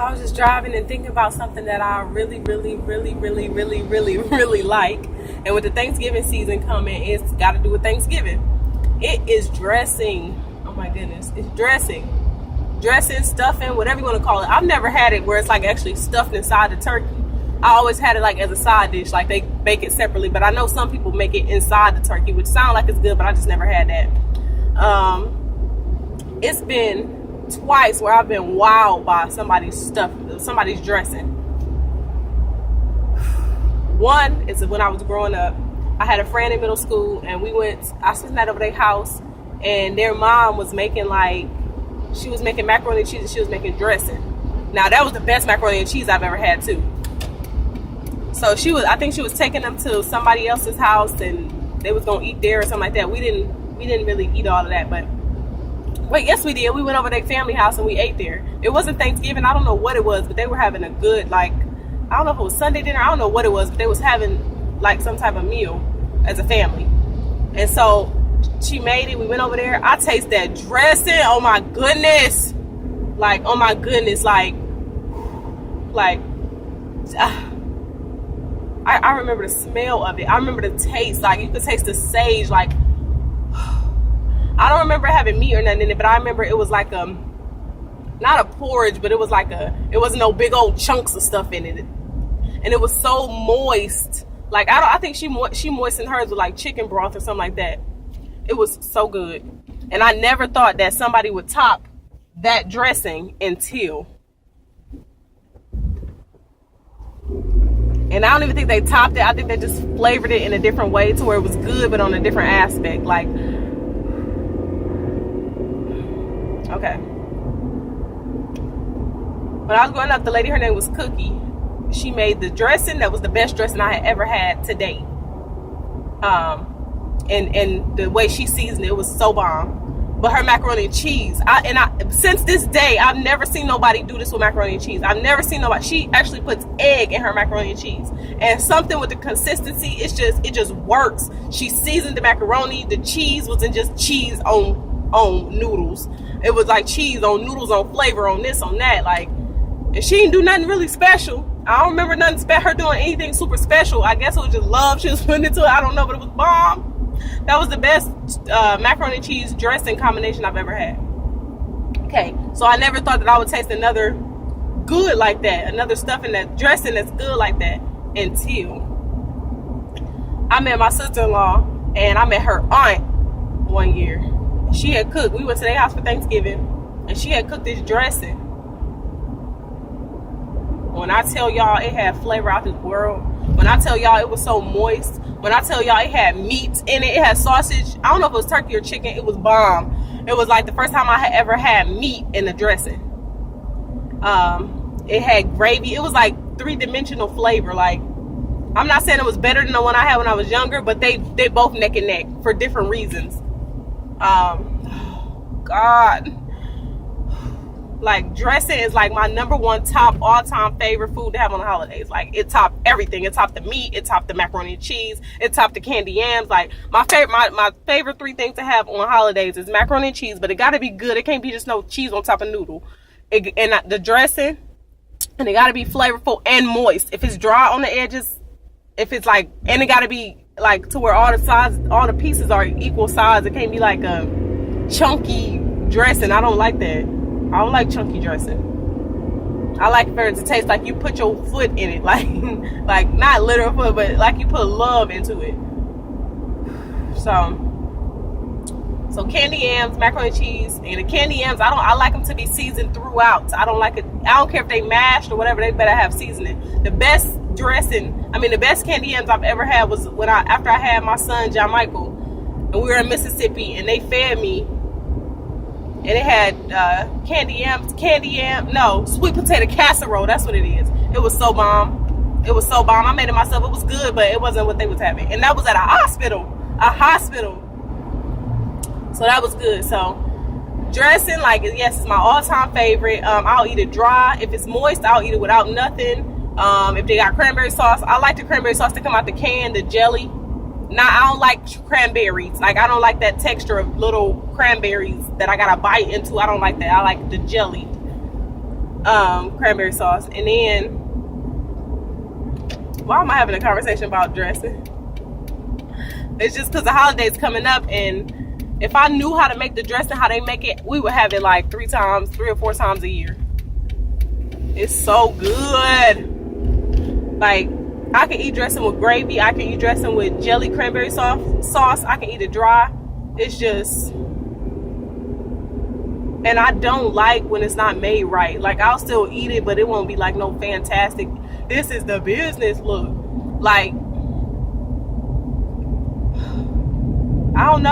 I was just driving and thinking about something that I really, really, really, really, really, really, really like. And with the Thanksgiving season coming, it's got to do with Thanksgiving. It is dressing. Oh my goodness. It's dressing. Dressing, stuffing, whatever you want to call it. I've never had it where it's like actually stuffed inside the turkey. I always had it like as a side dish, like they bake it separately. But I know some people make it inside the turkey, which sounds like it's good, but I just never had that. It's been twice where I've been wowed by somebody's stuff, somebody's dressing. One is when I was growing up. I had a friend in middle school, and I spent the night over their house, and their mom was making she was making macaroni and cheese, and she was making dressing. Now that was the best macaroni and cheese I've ever had too. So I think she was taking them to somebody else's house, and they was gonna eat there or something like that. We didn't really eat all of that, but wait, yes we did. We went over to their family house and we ate there. It wasn't Thanksgiving. I don't know what it was, but they were having a good, I don't know if it was Sunday dinner. I don't know what it was, but they was having some type of meal as a family. And so she made it. We went over there. I taste that dressing. Oh my goodness. Oh my goodness. I remember the smell of it. I remember the taste. You could taste the sage. I don't remember having meat or nothing in it, but I remember it was not a porridge, but it was it wasn't no big old chunks of stuff in it. And it was so moist. I think she moistened hers with chicken broth or something like that. It was so good. And I never thought that somebody would top that dressing until. And I don't even think they topped it. I think they just flavored it in a different way to where it was good, but on a different aspect. Okay. When I was growing up, the lady, her name was Cookie. She made the dressing that was the best dressing I had ever had to date. And the way she seasoned it was so bomb. But her macaroni and cheese, since this day, I've never seen nobody do this with macaroni and cheese. I've never seen nobody. She actually puts egg in her macaroni and cheese, and something with the consistency. It just works. She seasoned the macaroni. The cheese wasn't just cheese on noodles. It was cheese on noodles, on flavor, on this, on that. And she didn't do nothing really special. I don't remember her doing anything super special. I guess it was just love she was putting into it. I don't know, but it was bomb. That was the best macaroni and cheese dressing combination I've ever had. Okay, so I never thought that I would taste another good like that, another stuff in that dressing that's good like that, until I met my sister-in-law and I met her aunt one year. She had cooked. We went to their house for Thanksgiving, and she had cooked this dressing. When I tell y'all it had flavor out this world, when I tell y'all it was so moist, when I tell y'all it had meat in it, it had sausage. I don't know if it was turkey or chicken. It was bomb. It was the first time I had ever had meat in the dressing. It had gravy. It was three-dimensional flavor. I'm not saying it was better than the one I had when I was younger, but they both neck and neck for different reasons. God. Dressing is my number one top all-time favorite food to have on the holidays. It topped everything. It topped the meat. It topped the macaroni and cheese. It topped the candy yams. My favorite three things to have on holidays is macaroni and cheese, but it got to be good. It can't be just no cheese on top of noodle. The dressing, and it got to be flavorful and moist. If it's dry on the edges, and it got to be to where all the pieces are equal size. It can't be a chunky dressing. I don't like that. I don't like chunky dressing. I like for it to taste like you put your foot in it. Not literal foot, but you put love into it. So candy yams, macaroni and cheese, and the candy yams, I like them to be seasoned throughout. I don't like it. I don't care if they mashed or whatever, they better have seasoning. The best the best candy yams I've ever had was after I had my son, John Michael, and we were in Mississippi, and they fed me. And it had sweet potato casserole. That's what it is. It was so bomb. I made it myself. It was good, but it wasn't what they was having. And that was at a hospital. So that was good. So dressing, yes, it's my all-time favorite. I'll eat it dry. If it's moist, I'll eat it without nothing. If they got cranberry sauce, I like the cranberry sauce to come out the can, the jelly. I don't like cranberries. I don't like that texture of little cranberries that I gotta bite into. I don't like that. I like the jelly. cranberry sauce. And then, why am I having a conversation about dressing? It's just because the holiday's coming up, and if I knew how to make the dressing, how they make it, we would have it like 3 or 4 times a year. It's so good. Like, I can eat dressing with gravy. I can eat dressing with jelly cranberry sauce. I can eat it dry. It's just, and I don't like when it's not made right. Like, I'll still eat it, but it won't be like no fantastic, this is the business look. Like, I don't know.